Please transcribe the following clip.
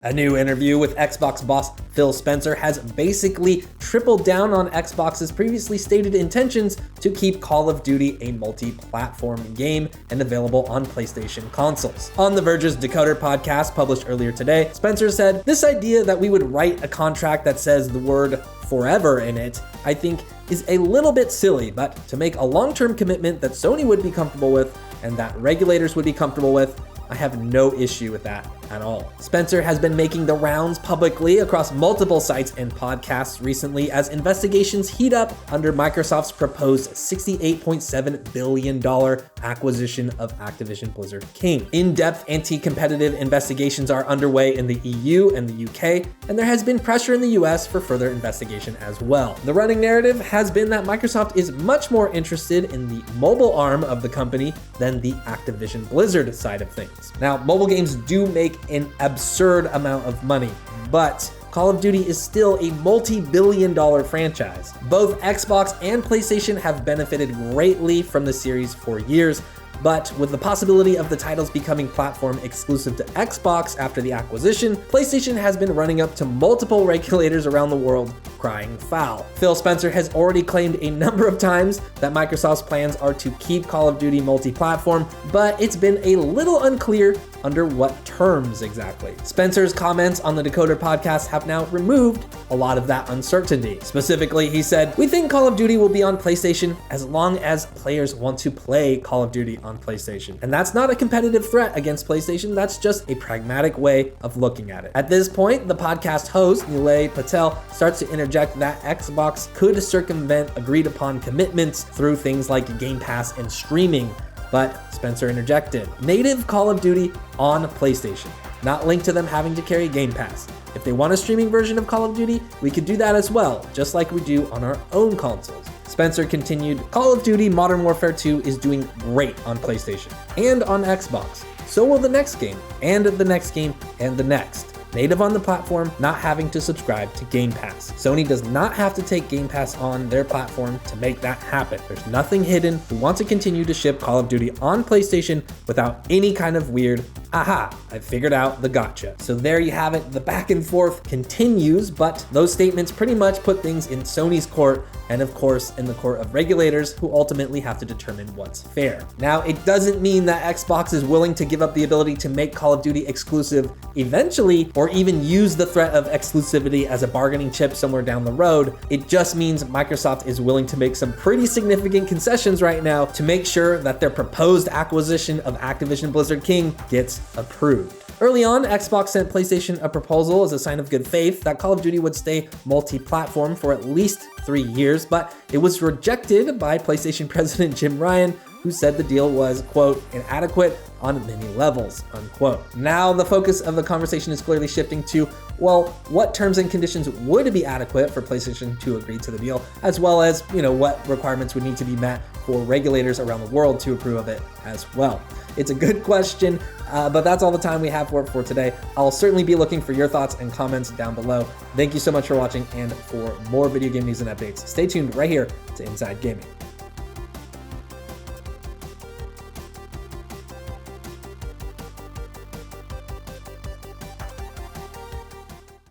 A new interview with Xbox boss Phil Spencer has basically tripled down on Xbox's previously stated intentions to keep Call of Duty a multi-platform game and available on PlayStation consoles. On the Verge's Decoder podcast published earlier today, Spencer said, "This idea that we would write a contract that says the word forever in it, I think is a little bit silly, but to make a long-term commitment that Sony would be comfortable with and that regulators would be comfortable with, I have no issue with that at all." Spencer has been making the rounds publicly across multiple sites and podcasts recently as investigations heat up under Microsoft's proposed $68.7 billion acquisition of Activision Blizzard King. In-depth anti-competitive investigations are underway in the EU and the UK, and there has been pressure in the US for further investigation as well. The running narrative has been that Microsoft is much more interested in the mobile arm of the company than the Activision Blizzard side of things. Now, mobile games do make an absurd amount of money, but Call of Duty is still a multi-billion-dollar franchise. Both Xbox and PlayStation have benefited greatly from the series for years, but with the possibility of the titles becoming platform exclusive to Xbox after the acquisition, PlayStation has been running up to multiple regulators around the world crying foul. Phil Spencer has already claimed a number of times that Microsoft's plans are to keep Call of Duty multi-platform, but it's been a little unclear under what terms exactly. Spencer's comments on the Decoder podcast have now removed a lot of that uncertainty. Specifically, he said, "We think Call of Duty will be on PlayStation as long as players want to play Call of Duty on PlayStation. And that's not a competitive threat against PlayStation, that's just a pragmatic way of looking at it." At this point, the podcast host, Nilay Patel, starts to interject that Xbox could circumvent agreed upon commitments through things like Game Pass and streaming. But Spencer interjected, "Native Call of Duty on PlayStation, not linked to them having to carry Game Pass. If they want a streaming version of Call of Duty, we could do that as well, just like we do on our own consoles." Spencer continued, "Call of Duty Modern Warfare 2 is doing great on PlayStation and on Xbox. So will the next game, and the next game, and the next. Native on the platform, not having to subscribe to Game Pass. Sony does not have to take Game Pass on their platform to make that happen. There's nothing hidden. We want to continue to ship Call of Duty on PlayStation without any kind of weird, aha, I figured out the gotcha." So there you have it. The back and forth continues, but those statements pretty much put things in Sony's court and of course in the court of regulators who ultimately have to determine what's fair. Now, it doesn't mean that Xbox is willing to give up the ability to make Call of Duty exclusive eventually, or even use the threat of exclusivity as a bargaining chip somewhere down the road. It just means Microsoft is willing to make some pretty significant concessions right now to make sure that their proposed acquisition of Activision Blizzard King gets approved. Early on, Xbox sent PlayStation a proposal as a sign of good faith that Call of Duty would stay multi-platform for at least 3 years, but it was rejected by PlayStation President Jim Ryan, who said the deal was, quote, "inadequate on many levels," unquote. Now the focus of the conversation is clearly shifting to, well, what terms and conditions would be adequate for PlayStation to agree to the deal, as well as, what requirements would need to be met for regulators around the world to approve of it as well. It's a good question, but that's all the time we have for today. I'll certainly be looking for your thoughts and comments down below. Thank you so much for watching, and for more video game news and updates, stay tuned right here to Inside Gaming.